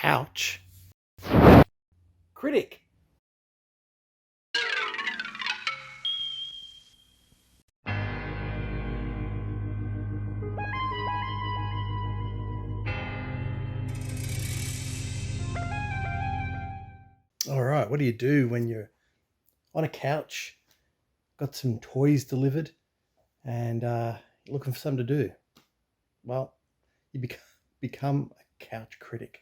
couch critic. All right, what do you do when you're on a couch, got some toys delivered, and looking for something to do? Well, you become a couch critic.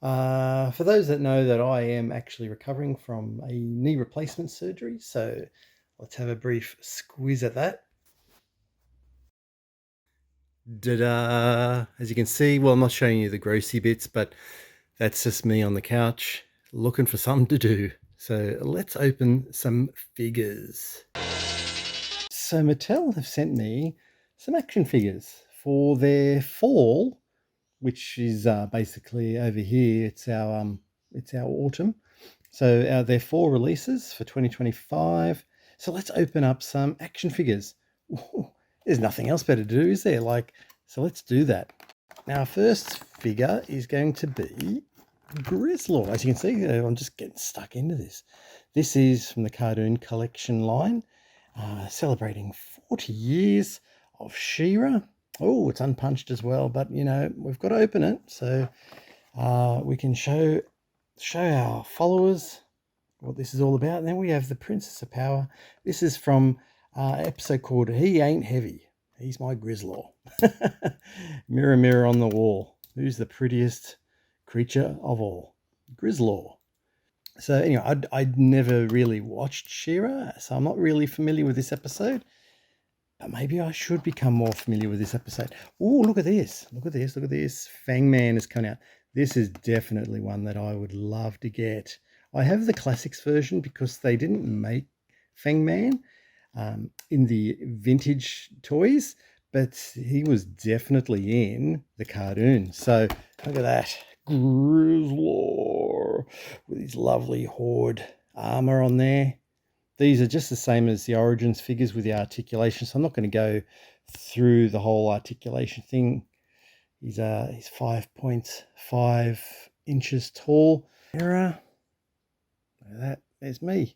For those that know that I am actually recovering from a knee replacement surgery, so let's have a brief squeeze at that. Ta-da! As you can see, well, I'm not showing you the grossy bits, but that's just me on the couch looking for something to do. So let's open some figures. So Mattel have sent me some action figures for their fall, which is basically over here. It's our autumn. So their fall releases for 2025. So let's open up some action figures. Ooh, there's nothing else better to do, is there? So let's do that. Now, our first figure is going to be Grizzlor. As you can see, I'm just getting stuck into this. This is from the cartoon collection line, celebrating 40 years of She-Ra. Oh, it's unpunched as well, but you know, we've got to open it so we can show our followers what this is all about. And then we have the Princess of Power. This is from an episode called He Ain't Heavy. He's my Grizzlor. Mirror, mirror on the wall, who's the prettiest creature of all? Grizzlor. So anyway, I'd never really watched She-Ra, so I'm not really familiar with this episode. But maybe I should become more familiar with this episode. Oh, look at this. Look at this. Look at this. Fangman is coming out. This is definitely one that I would love to get. I have the classics version because they didn't make Fangman in the vintage toys, but he was definitely in the cartoon. So look at that. Grizzlor with his lovely horde armor on there. These are just the same as the Origins figures with the articulation, so I'm not going to go through the whole articulation thing. He's 5.5 inches tall. Mirror. Look at that. There's me.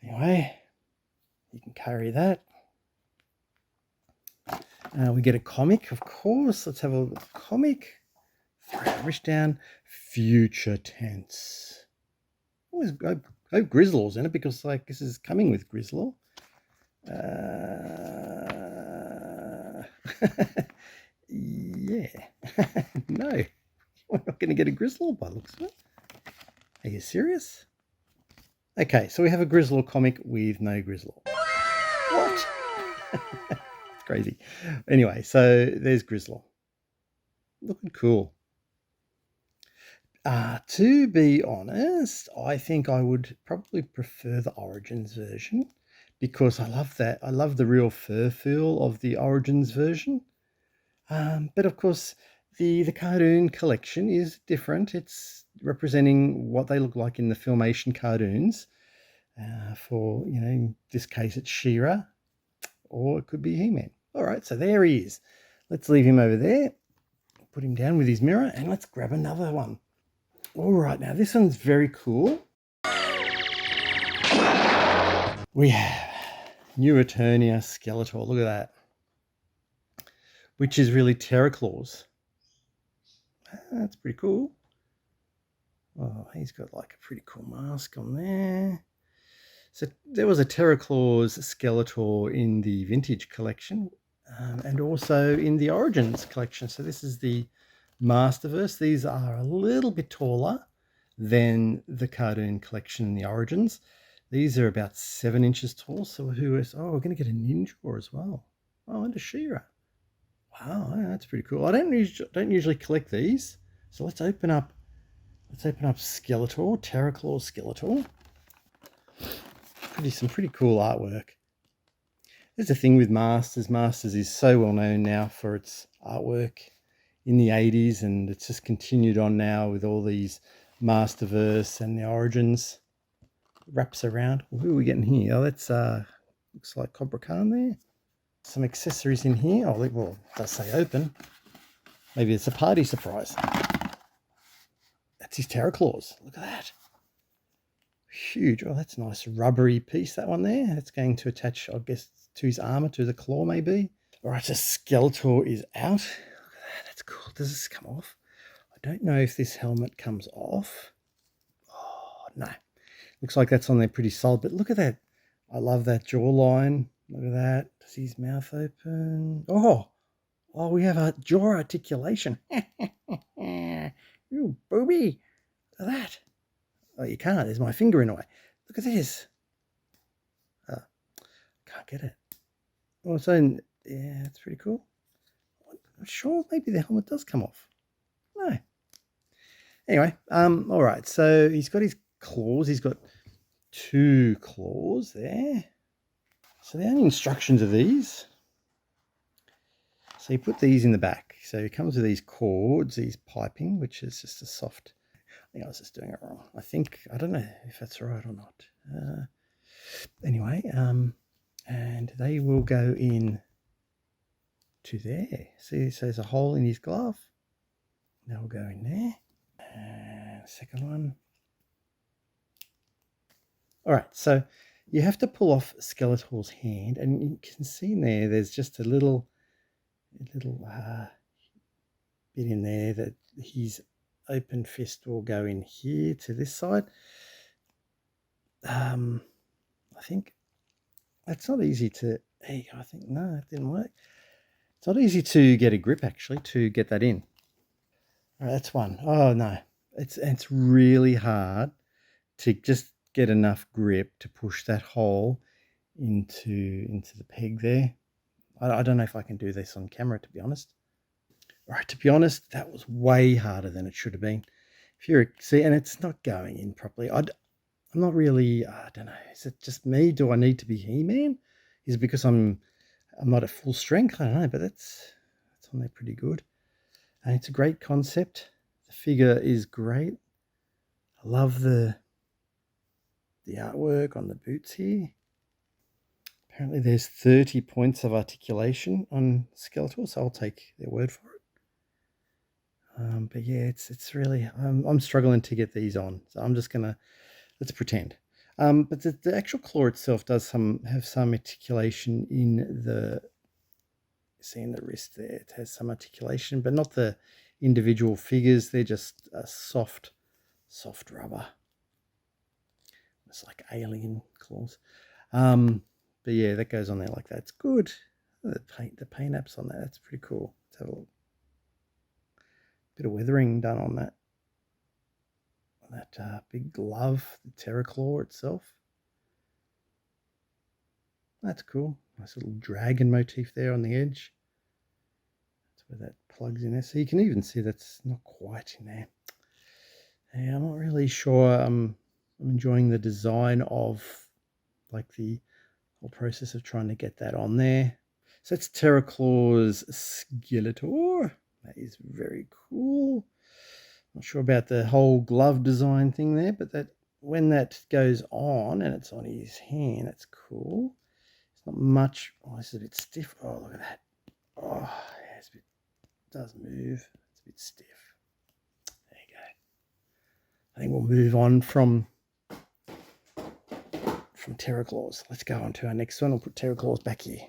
Anyway, you can carry that. We get a comic, of course. Let's have a look at the comic. Throw our wrist down. Future tense. Always hope Grizzlor's in it because this is coming with Grizzlor. Yeah. No, we're not going to get a Grizzlor by the looks of it. Are you serious? Okay, so we have a Grizzlor comic with no Grizzlor. What? It's crazy. Anyway, so there's Grizzlor. Looking cool. To be honest, I think I would probably prefer the Origins version because I love that. I love the real fur feel of the Origins version. But of course, the cartoon collection is different. It's representing what they look like in the Filmation cartoons. For, you know, in this case, it's She-Ra, or it could be He-Man. All right, so there he is. Let's leave him over there. Put him down with his mirror, and let's grab another one. All right, now this one's very cool. We have New Eternia Skeletor. Look at that. Which is really Terraclaws. That's pretty cool. Oh, he's got like a pretty cool mask on there. So there was a Terraclaws Skeletor in the vintage collection and also in the Origins collection. So this is the Masterverse. These are a little bit taller than the cartoon collection in the Origins. These are about 7 inches tall. So we're going to get a Ninja as well. Oh, and a She-Ra. Wow, that's pretty cool. I don't usually collect these. So let's open up Skeletor, Terraclaws Skeletor. Some pretty cool artwork. There's a thing with Masters. Masters is so well known now for its artwork in the 80s, and it's just continued on now with all these Masterverse and the Origins. Wraps around. Who are we getting here? Oh, that's looks like Cobra Khan there. Some accessories in here. Oh, well, it does say open. Maybe it's a party surprise. That's his Terraclaws. Look at that. Huge. Oh, that's a nice rubbery piece, that one there. That's going to attach, I guess, to his armor, to the claw maybe. All right, so Skeletor is out. Look at that. That's cool. Does this come off? I don't know if this helmet comes off. Oh, no. Looks like that's on there pretty solid, but look at that. I love that jawline. Look at that. Does his mouth open? Oh, we have a jaw articulation. You booby. Look at that. Oh, you can't. There's my finger in the way. Look at this. Oh, can't get it. Oh, so, yeah, that's pretty cool. I'm sure maybe the helmet does come off. No. Anyway, all right. So he's got his claws. He's got 2 claws there. So the only instructions are these. So you put these in the back. So it comes with these cords, these piping, which is just a soft. I think I was just doing it wrong. I don't know if that's right or not. Anyway, and they will go in to there. See, so there's a hole in his glove. They'll go in there. And second one. All right, so you have to pull off Skeletor's hand, and you can see in there, there's just a little bit in there that his open fist will go in here to this side. I think that's not easy to. Hey, I think no, it didn't work. It's not easy to get a grip actually to get that in. All right, that's one. Oh no, it's really hard to just get enough grip to push that hole into the peg there. I don't know if I can do this on camera, to be honest. All right, to be honest, that was way harder than it should have been. If you're see, and it's not going in properly. I'm not really. I don't know. Is it just me? Do I need to be He-Man? Is it because I'm not at full strength? I don't know, but that's on there pretty good. And it's a great concept. The figure is great. I love the artwork on the boots here. Apparently there's 30 points of articulation on Skeletor, so I'll take their word for it. But yeah, it's really, I'm struggling to get these on, so I'm just gonna, let's pretend. But the actual claw itself does have some articulation in the, see in the wrist there, it has some articulation, but not the individual figures. They're just a soft rubber. It's like alien claws. But yeah, that goes on there like that. It's good. The paint apps on that. That's pretty cool. Let's have a look. Bit of weathering done on that. That big glove, the Terraclaw itself. That's cool. Nice little dragon motif there on the edge. That's where that plugs in there. So you can even see that's not quite in there. Yeah, I'm not really sure. I'm enjoying the design of like the whole process of trying to get that on there. So that's Terraclaw's Skeletor. That is very cool. Not sure about the whole glove design thing there, but that when that goes on and it's on his hand, that's cool. It's not much. Oh, this is a bit stiff. Oh, look at that. Oh, yeah, it does move. It's a bit stiff. There you go. I think we'll move on from Terraclaws. Let's go on to our next one. We'll put Terraclaws back here.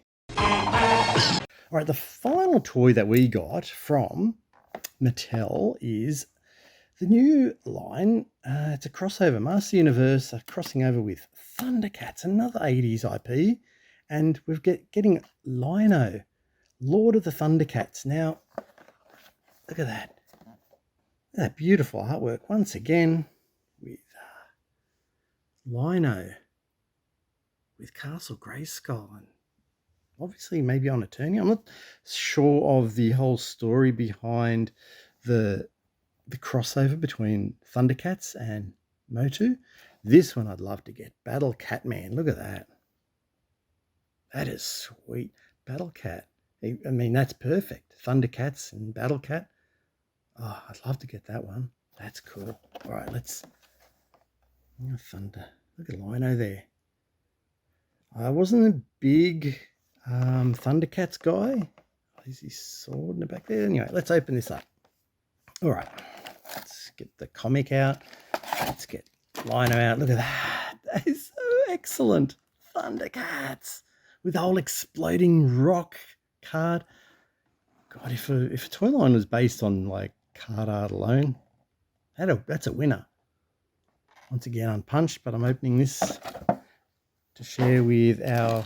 All right, the final toy that we got from Mattel is the new line. It's a crossover. Master Universe are crossing over with Thundercats, another 80s IP. And we're getting Lino, Lord of the Thundercats. Now, look at that. That beautiful artwork once again with Lino with Castle Grayskull and obviously maybe on Eternia. I'm not sure of the whole story behind the crossover between Thundercats and MOTU. This one I'd love to get. Battle Cat Man. Look at that. That is sweet. Battle Cat. I mean, that's perfect. Thundercats and Battle Cat. Oh, I'd love to get that one. That's cool. All right, let's... Thunder. Look at Lino there. I wasn't a big Thundercats guy. I is his sword in the back there? Anyway, let's open this up. All right, let's get the comic out. Let's get Lino out. Look at that. That is so excellent. Thundercats with the whole exploding rock card. God, if a toy line was based on like card art alone, that's a winner. Once again, unpunched, but I'm opening this to share with our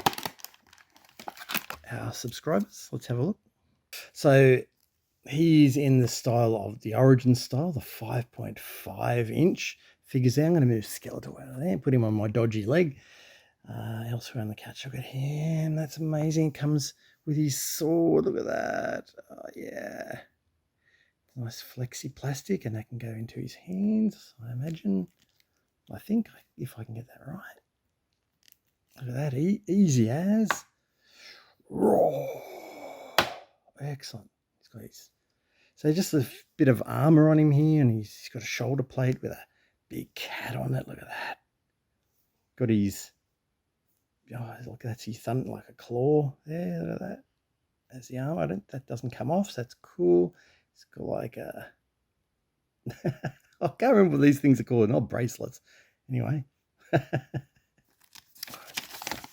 subscribers. Let's have a look. So he's in the style of the Origin style, the 5.5 inch figures there. I'm going to move Skeletor out of there and put him on my dodgy leg. Elsewhere on the couch, look at him. That's amazing. It comes with his sword. Look at that. Oh, yeah. Nice flexi plastic, and that can go into his hands, I imagine. I think, if I can get that right. Look at that. Easy as. Raw. Excellent. He's got his... So just a bit of armor on him here, and he's got a shoulder plate with a big cat on it. Look at that. Got his... Oh, look, that's his thumb, like a claw there. Look at that. That's the arm. That doesn't come off, so that's cool. It's got like a... I can't remember what these things are called. Not bracelets. Anyway.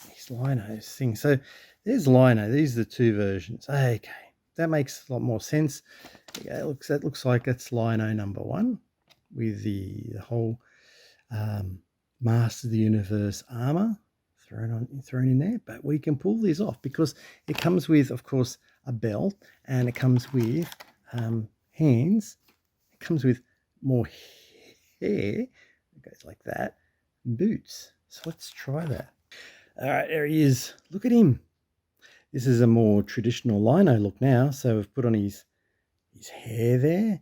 These Lino's thing. So there's Lino. These are the two versions. Okay. That makes a lot more sense. Okay, that looks like that's Lino number 1 with the whole Master of the Universe armor thrown in there. But we can pull these off because it comes with, of course, a belt, and it comes with hands. It comes with more hair. It goes like that. Boots. So let's try that. All right, there he is. Look at him. This is a more traditional Lino look now. So we've put on his hair there,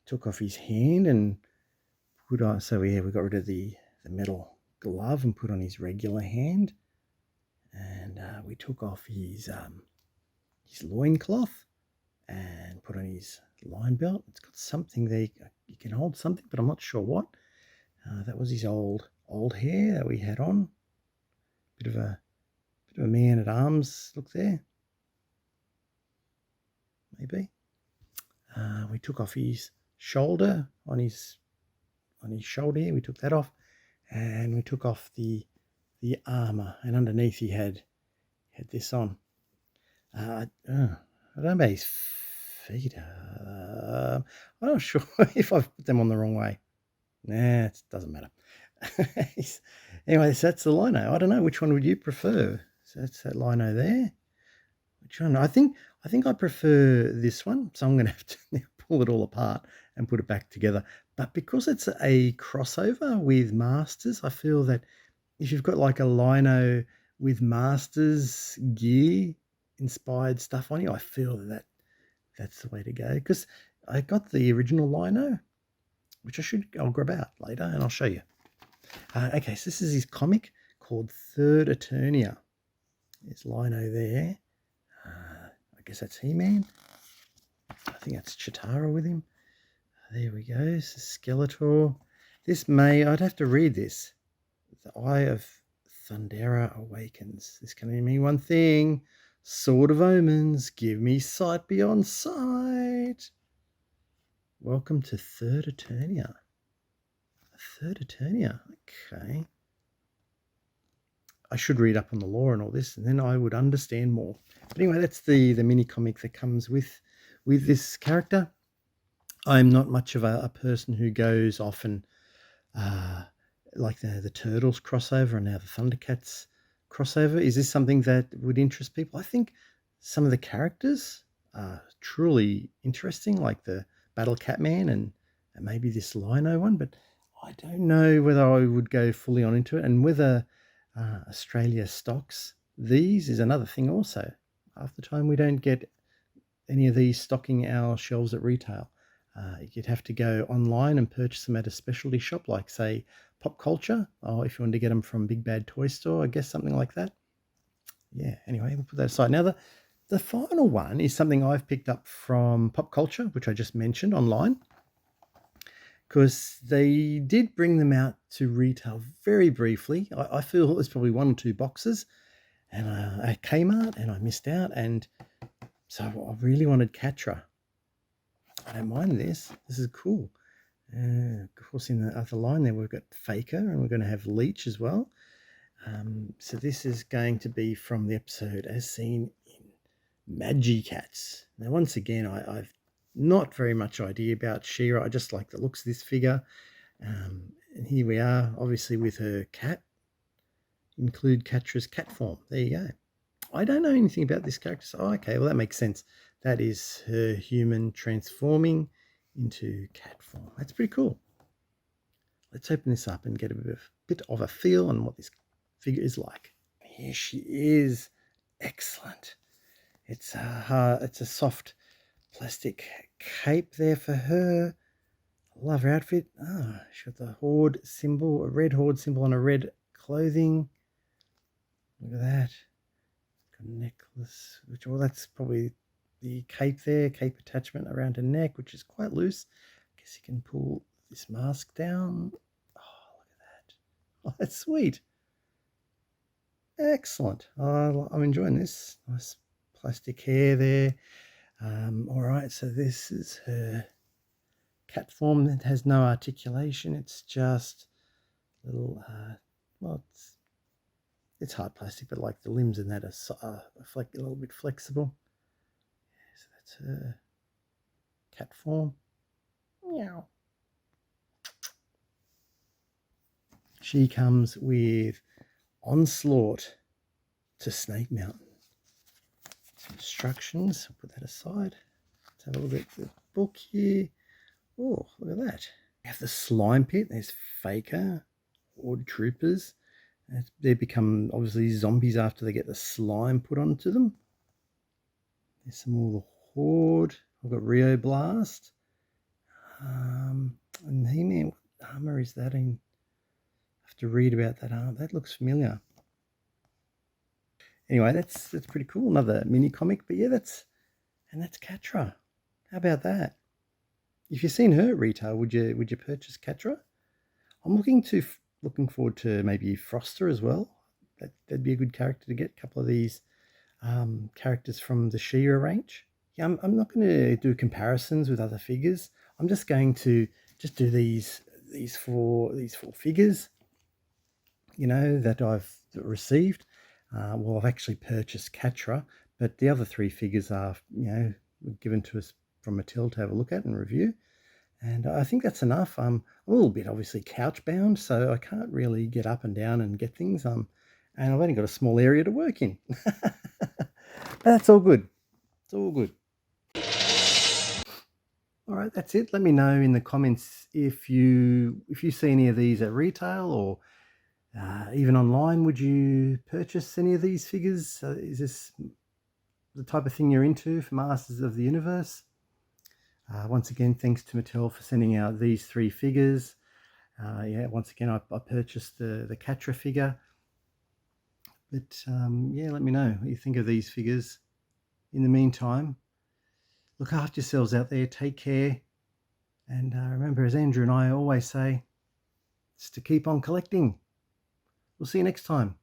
took off his hand and put on, so we got rid of the metal glove and put on his regular hand. And we took off his loincloth and put on his line belt. It's got something there. You can hold something, but I'm not sure what. That was his old hair that we had on. Bit of a man at arms look there. Maybe. We took off his shoulder on his shoulder here. We took that off, and we took off the armor, and underneath he had this on. I don't know about his feet. I'm not sure if I've put them on the wrong way. Nah, it doesn't matter. Anyway, so that's the Lino. I don't know, which one would you prefer? So that's that Lino there. Which one? I think I prefer this one. So I'm going to have to pull it all apart and put it back together. But because it's a crossover with Masters, I feel that if you've got like a Lino with Masters gear inspired stuff on you, I feel that's the way to go. Because I got the original Lino, which I'll grab out later and I'll show you. Okay, so this is his comic called Third Eternia. There's Lino there. I guess that's He-Man. I think that's Catra with him. There we go. So Skeletor. I'd have to read this. The Eye of Thundera awakens. This can only mean one thing. Sword of Omens, give me sight beyond sight. Welcome to Third Eternia. Third Eternia. Okay. I should read up on the lore and all this, and then I would understand more. But anyway, that's the mini comic that comes with this character. I'm not much of a person who goes off and like the Turtles crossover and now the Thundercats crossover. Is this something that would interest people? I think some of the characters are truly interesting, like the Battle Catman and maybe this Lino one, but I don't know whether I would go fully on into it, and whether Australia stocks these is another thing also. Half the time we don't get any of these stocking our shelves at retail. You'd have to go online and purchase them at a specialty shop like, say, Pop Culture, or if you want to get them from Big Bad Toy Store, I guess something like that. Yeah, anyway, we'll put that aside. Now, the final one is something I've picked up from Pop Culture, which I just mentioned online, because they did bring them out to retail very briefly. I feel it's probably 1 or 2 boxes, and at Kmart, and I missed out. And So I really wanted Catra. I don't mind this. This is cool. Of course, in the other line there, we've got Faker, and we're going to have Leech as well. So this is going to be from the episode As Seen in Cats. Now, once again, I've not very much idea about She-Ra. I just like the looks of this figure. And here we are, obviously with her cat. Include Catra's cat form. There you go. I don't know anything about this character. So, okay, well, that makes sense. That is her human transforming into cat form. That's pretty cool. Let's open this up and get a bit of a feel on what this figure is like. Here she is. Excellent. It's a soft plastic cape there for her. I love her outfit. Oh, she's got the horde symbol, a red horde symbol on a red clothing. Look at that. Got a necklace, which, well, that's probably the cape there, cape attachment around her neck, which is quite loose. I guess you can pull this mask down. Oh, look at that. Oh, that's sweet. Excellent. I'm enjoying this. Nice plastic hair there. All right, so this is her cat form that has no articulation. It's just little, well, it's hard plastic, but like the limbs in that are a little bit flexible. Yeah, so that's her cat form. Meow. She comes with Onslaught to Snake Mountain. Some instructions. I'll put that aside. Let's have a look at the book here. Oh, look at that. We have the slime pit. There's Faker, Horde Troopers. They become obviously zombies after they get the slime put onto them. There's some more of the Horde. I've got Rio Blast. And He-Man, what armor is that in? I have to read about that armor. That looks familiar. Anyway, that's pretty cool. Another mini comic, but yeah, that's Catra. How about that? If you've seen her at retail, would you purchase Catra? I'm looking forward to maybe Froster as well. That'd be a good character to get. A couple of these characters from the She-Ra range. Yeah, I'm not going to do comparisons with other figures. I'm just going to do these four figures, you know, that I've received. Well, I've actually purchased Catra, but the other three figures are, you know, given to us from Mattel to have a look at and review. And I think that's enough. I'm a little bit obviously couch bound, so I can't really get up and down and get things. And I've only got a small area to work in. But that's all good. It's all good. All right, that's it. Let me know in the comments if you see any of these at retail or even online. Would you purchase any of these figures? Is this the type of thing you're into for Masters of the Universe? Once again, thanks to Mattel for sending out these three figures. Yeah, once again, I purchased the Catra figure. But yeah, let me know what you think of these figures. In the meantime, look after yourselves out there. Take care. And remember, as Andrew and I always say, it's to keep on collecting. We'll see you next time.